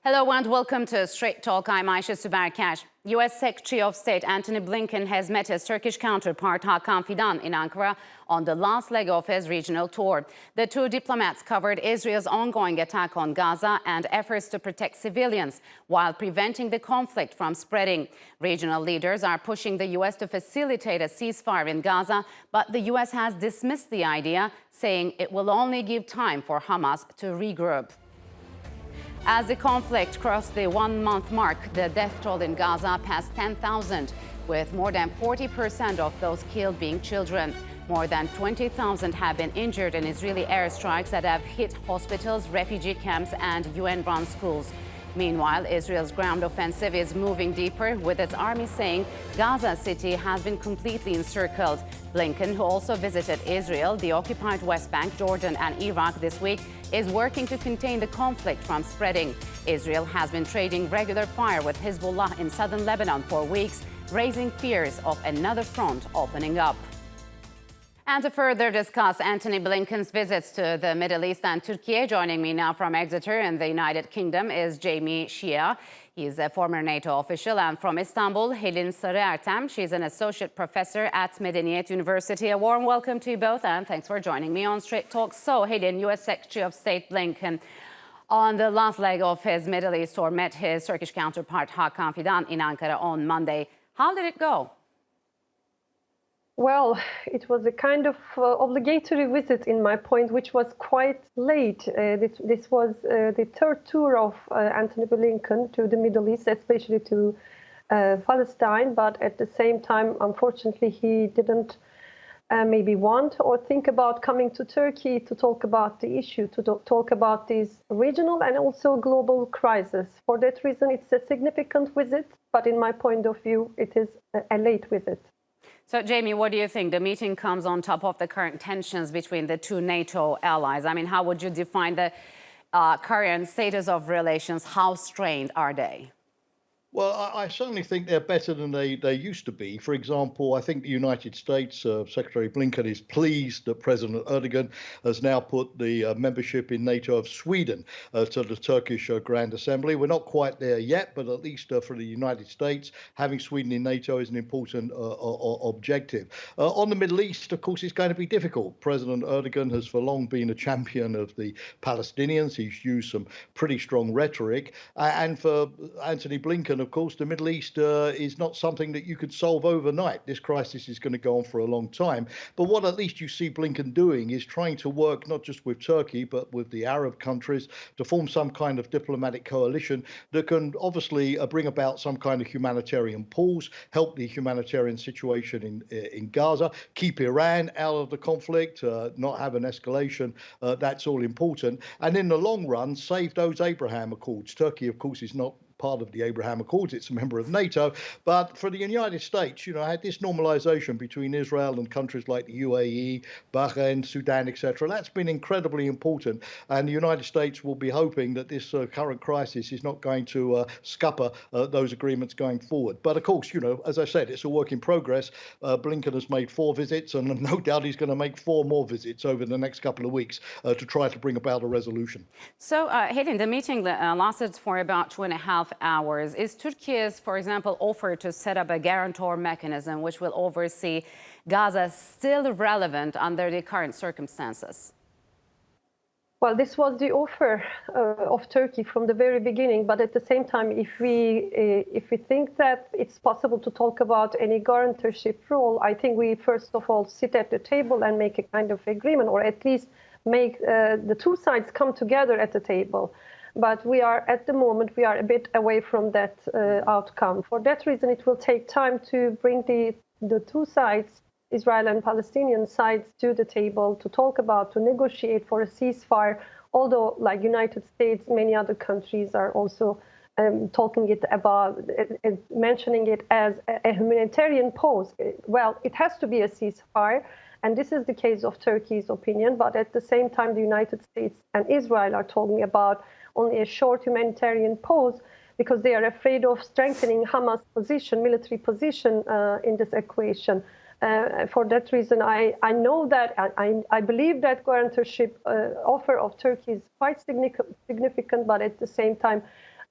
Hello and welcome to Straight Talk. I'm Ayşe Süberkaş. U.S. Secretary of State Antony Blinken has met his Turkish counterpart Hakan Fidan in Ankara on the last leg of his regional tour. The two diplomats covered Israel's ongoing attack on Gaza and efforts to protect civilians while preventing the conflict from spreading. Regional leaders are pushing the U.S. to facilitate a ceasefire in Gaza, but the U.S. has dismissed the idea, saying it will only give time for Hamas to regroup. As the conflict crossed the one-month mark, the death toll in Gaza passed 10,000, with more than 40% of those killed being children. More than 20,000 have been injured in Israeli airstrikes that have hit hospitals, refugee camps, and UN-run schools. Meanwhile, Israel's ground offensive is moving deeper, with its army saying Gaza City has been completely encircled. Blinken, who also visited Israel, the occupied West Bank, Jordan, and Iraq this week, is working to contain the conflict from spreading. Israel has been trading regular fire with Hezbollah in southern Lebanon for weeks, raising fears of another front opening up. And to further discuss Antony Blinken's visits to the Middle East and Turkey, joining me now from Exeter in the United Kingdom is Jamie Shia. He's a former NATO official, and from Istanbul, Helin Sarıertem. She's an associate professor at Medeniyet University. A warm welcome to you both, and thanks for joining me on Straight Talk. So, Helin, U.S. Secretary of State Blinken, on the last leg of his Middle East tour, met his Turkish counterpart Hakan Fidan in Ankara on Monday. How did it go? Well, it was a kind of obligatory visit in my point, which was quite late. This was the third tour of Antony Blinken to the Middle East, especially to Palestine. But at the same time, unfortunately, he didn't maybe want or think about coming to Turkey to talk about the issue, to talk about this regional and also global crisis. For that reason, it's a significant visit, but in my point of view, it is a late visit. So, Jamie, what do you think? The meeting comes on top of the current tensions between the two NATO allies. I mean, how would you define the current status of relations? How strained are they? Well, I certainly think they're better than they used to be. For example, I think the United States Secretary Blinken is pleased that President Erdogan has now put the membership in NATO of Sweden to the Turkish Grand Assembly. We're not quite there yet, but at least for the United States, having Sweden in NATO is an important objective. On the Middle East, of course, it's going to be difficult. President Erdogan has for long been a champion of the Palestinians. He's used some pretty strong rhetoric. And for Antony Blinken, of course, the Middle East is not something that you could solve overnight. This crisis is going to go on for a long time. But what at least you see Blinken doing is trying to work not just with Turkey, but with the Arab countries to form some kind of diplomatic coalition that can obviously bring about some kind of humanitarian pause, help the humanitarian situation in Gaza, keep Iran out of the conflict, not have an escalation. That's all important. And in the long run, save those Abraham Accords. Turkey, of course, is not part of the Abraham Accords. It's a member of NATO. But for the United States, had this normalization between Israel and countries like the UAE, Bahrain, Sudan, etc. That's been incredibly important. And the United States will be hoping that this current crisis is not going to scupper those agreements going forward. But of course, as I said, it's a work in progress. Blinken has made 4 visits, and no doubt he's going to make 4 more visits over the next couple of weeks to try to bring about a resolution. So, Helin, the meeting lasted for about 2.5 hours. Is Turkey's, for example, offer to set up a guarantor mechanism which will oversee Gaza still relevant under the current circumstances? Well, this was the offer of Turkey from the very beginning. But at the same time, if we think that it's possible to talk about any guarantorship role, I think we first of all sit at the table and make a kind of agreement, or at least make the two sides come together at the table. But at the moment, we are a bit away from that outcome. For that reason, it will take time to bring the two sides, Israel and Palestinian sides, to the table to negotiate for a ceasefire. Although, like United States, many other countries are also mentioning it as a humanitarian pause. Well, it has to be a ceasefire. And this is the case of Turkey's opinion. But at the same time, the United States and Israel are talking about only a short humanitarian pause because they are afraid of strengthening Hamas' military position in this equation. For that reason, I know that I believe that guarantorship offer of Turkey is quite significant, but at the same time,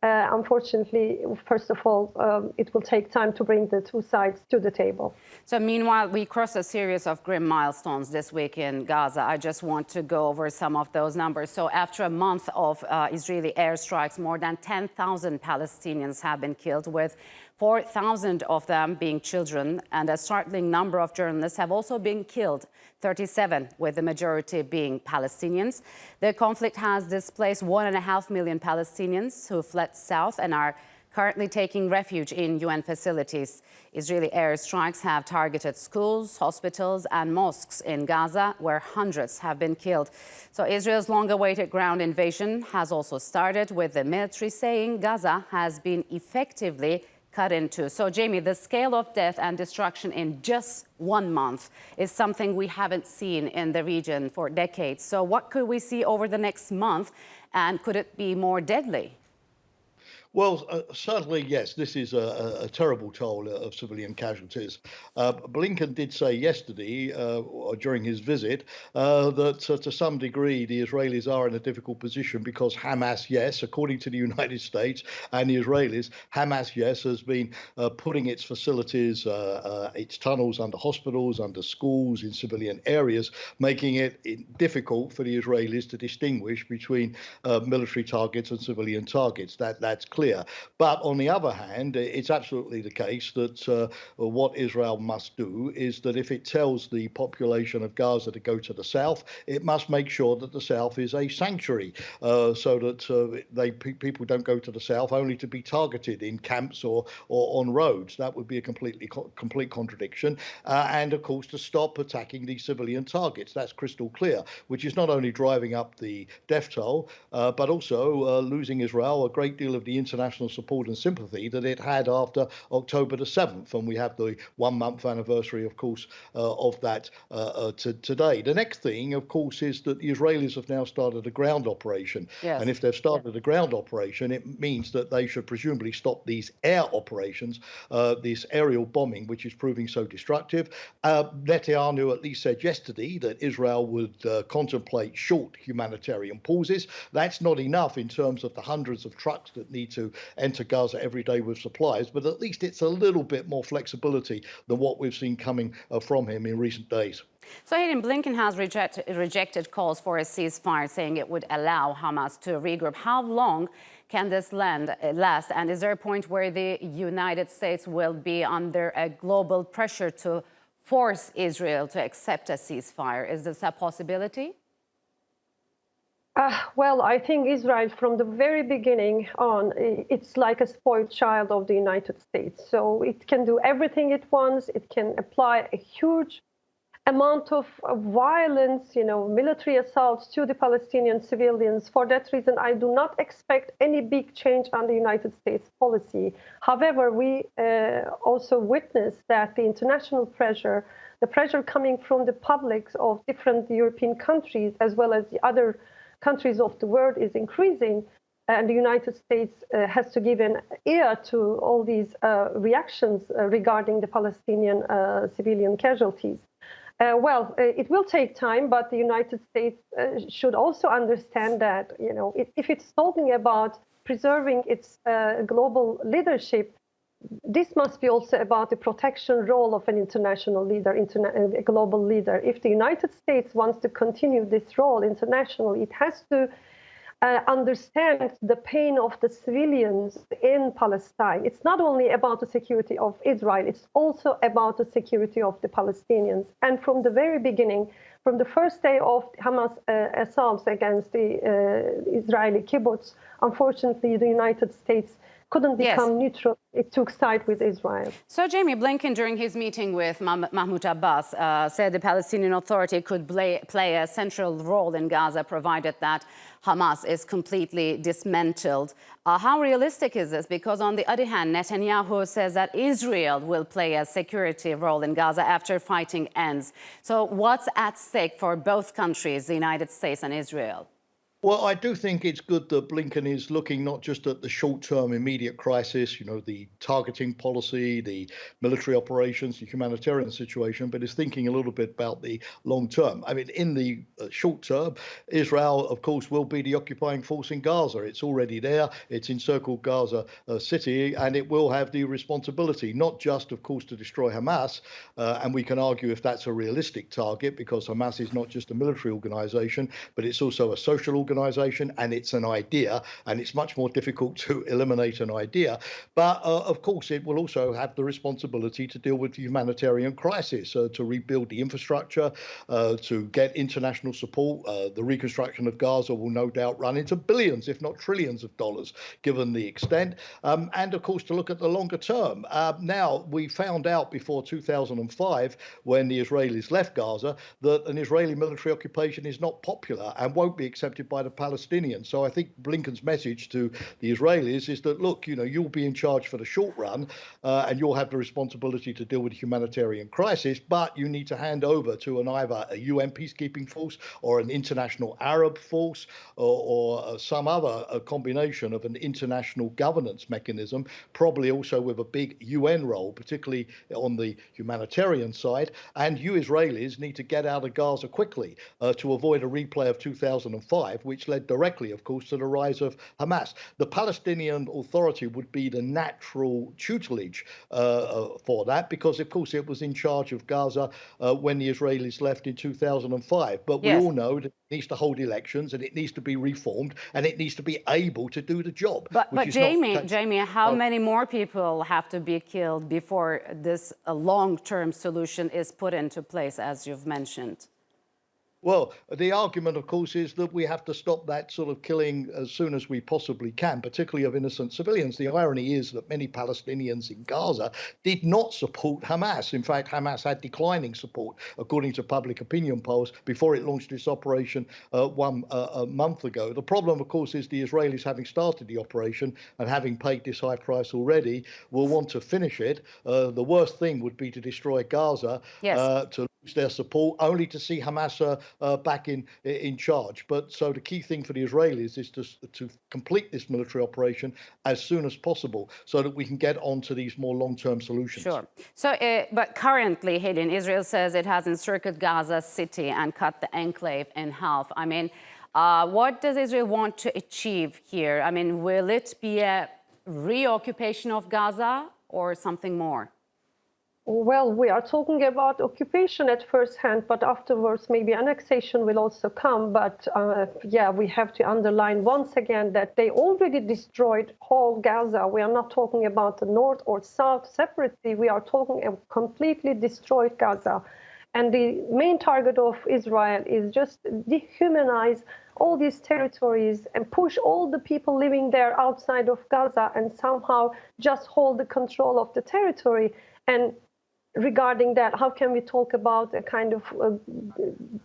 Unfortunately, first of all, it will take time to bring the two sides to the table. So meanwhile, we cross a series of grim milestones this week in Gaza. I just want to go over some of those numbers. So after a month of Israeli airstrikes, more than 10,000 Palestinians have been killed, with 4,000 of them being children, and a startling number of journalists have also been killed, 37, with the majority being Palestinians. The conflict has displaced 1.5 million Palestinians who fled south and are currently taking refuge in UN facilities. Israeli airstrikes have targeted schools, hospitals and mosques in Gaza, where hundreds have been killed. So Israel's long-awaited ground invasion has also started, with the military saying Gaza has been effectively cut into. So, Jamie, the scale of death and destruction in just 1 month is something we haven't seen in the region for decades. So what could we see over the next month, and could it be more deadly? Well, certainly, yes, this is a terrible toll of civilian casualties. Blinken did say yesterday, during his visit, that to some degree the Israelis are in a difficult position because Hamas, yes, according to the United States and the Israelis, Hamas, yes, has been putting its facilities, its tunnels under hospitals, under schools, in civilian areas, making it difficult for the Israelis to distinguish between military targets and civilian targets. That's clear. But on the other hand, it's absolutely the case that what Israel must do is that if it tells the population of Gaza to go to the south, it must make sure that the south is a sanctuary, so that people don't go to the south only to be targeted in camps or on roads. That would be a complete contradiction. And of course, to stop attacking these civilian targets. That's crystal clear, which is not only driving up the death toll, but also losing Israel a great deal of the international support and sympathy that it had after October the 7th. And we have the 1 month anniversary, of course, of that today. The next thing, of course, is that the Israelis have now started a ground operation. Yes. And if they've started a ground operation, it means that they should presumably stop these air operations, this aerial bombing, which is proving so destructive. Netanyahu at least said yesterday that Israel would contemplate short humanitarian pauses. That's not enough in terms of the hundreds of trucks that need to enter Gaza every day with supplies, but at least it's a little bit more flexibility than what we've seen coming from him in recent days. So Blinken has rejected calls for a ceasefire, saying it would allow Hamas to regroup. How long can this last? And is there a point where the United States will be under a global pressure to force Israel to accept a ceasefire? Is this a possibility? Well, I think Israel, from the very beginning on, it's like a spoiled child of the United States. So it can do everything it wants. It can apply a huge amount of violence, military assaults to the Palestinian civilians. For that reason, I do not expect any big change on the United States policy. However, we also witness that the international pressure, the pressure coming from the publics of different European countries, as well as the other countries of the world, is increasing, and the United States has to give an ear to all these reactions regarding the Palestinian civilian casualties. Well, it will take time, but the United States should also understand that, if it's talking about preserving its global leadership, this must be also about the protection role of an international leader, a global leader. If the United States wants to continue this role internationally, it has to understand the pain of the civilians in Palestine. It's not only about the security of Israel, it's also about the security of the Palestinians. And from the very beginning, from the first day of Hamas assaults against the Israeli kibbutz, unfortunately, the United States couldn't become neutral. It took side with Israel. So Jamie, Blinken, during his meeting with Mahmoud Abbas, said the Palestinian Authority could play a central role in Gaza, provided that Hamas is completely dismantled. How realistic is this? Because on the other hand, Netanyahu says that Israel will play a security role in Gaza after fighting ends. So what's at stake for both countries, the United States and Israel? Well, I do think it's good that Blinken is looking not just at the short-term immediate crisis, the targeting policy, the military operations, the humanitarian situation, but is thinking a little bit about the long term. I mean, in the short term, Israel, of course, will be the occupying force in Gaza. It's already there. It's encircled Gaza city, and it will have the responsibility, not just, of course, to destroy Hamas. And we can argue if that's a realistic target, because Hamas is not just a military organization, but it's also a social organization, and it's an idea, and it's much more difficult to eliminate an idea. But of course, it will also have the responsibility to deal with the humanitarian crisis, to rebuild the infrastructure, to get international support. The reconstruction of Gaza will no doubt run into billions, if not trillions of dollars, given the extent. And of course, to look at the longer term. Now, we found out before 2005, when the Israelis left Gaza, that an Israeli military occupation is not popular and won't be accepted by the Palestinians. So I think Blinken's message to the Israelis is that, look, you'll be in charge for the short run, and you'll have the responsibility to deal with the humanitarian crisis, but you need to hand over to either a UN peacekeeping force or an international Arab force or some other combination of an international governance mechanism, probably also with a big UN role, particularly on the humanitarian side. And you Israelis need to get out of Gaza quickly to avoid a replay of 2005, which led directly, of course, to the rise of Hamas. The Palestinian Authority would be the natural tutelage for that, because, of course, it was in charge of Gaza when the Israelis left in 2005. But we all know that it needs to hold elections, and it needs to be reformed, and it needs to be able to do the job. But Jamie, how many more people have to be killed before this long-term solution is put into place, as you've mentioned? Well, the argument, of course, is that we have to stop that sort of killing as soon as we possibly can, particularly of innocent civilians. The irony is that many Palestinians in Gaza did not support Hamas. In fact, Hamas had declining support, according to public opinion polls, before it launched its operation a month ago. The problem, of course, is the Israelis, having started the operation and having paid this high price already, will want to finish it. The worst thing would be to destroy Gaza, to lose their support, only to see Hamas back in charge. But so the key thing for the Israelis is to complete this military operation as soon as possible, so that we can get on to these more long-term solutions. Sure. So, but currently, Helen, Israel says it has encircled Gaza city and cut the enclave in half. I mean, what does Israel want to achieve here? I mean, will it be a reoccupation of Gaza or something more? Well, we are talking about occupation at first hand, but afterwards maybe annexation will also come. But yeah, we have to underline once again that they already destroyed whole Gaza. We are not talking about the north or south separately. We are talking a completely destroyed Gaza. And the main target of Israel is just dehumanize all these territories and push all the people living there outside of Gaza and somehow just hold the control of the territory. And regarding that, how can we talk about a kind of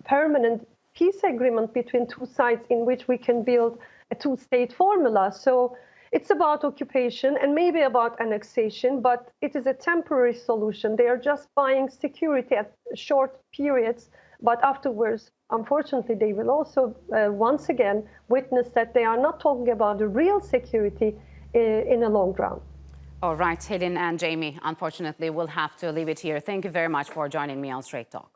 permanent peace agreement between two sides in which we can build a two-state formula? So it's about occupation and maybe about annexation, but it is a temporary solution. They are just buying security at short periods, but afterwards, unfortunately, they will also once again witness that they are not talking about the real security in the long run. All right, Helen and Jamie, unfortunately, we'll have to leave it here. Thank you very much for joining me on Straight Talk.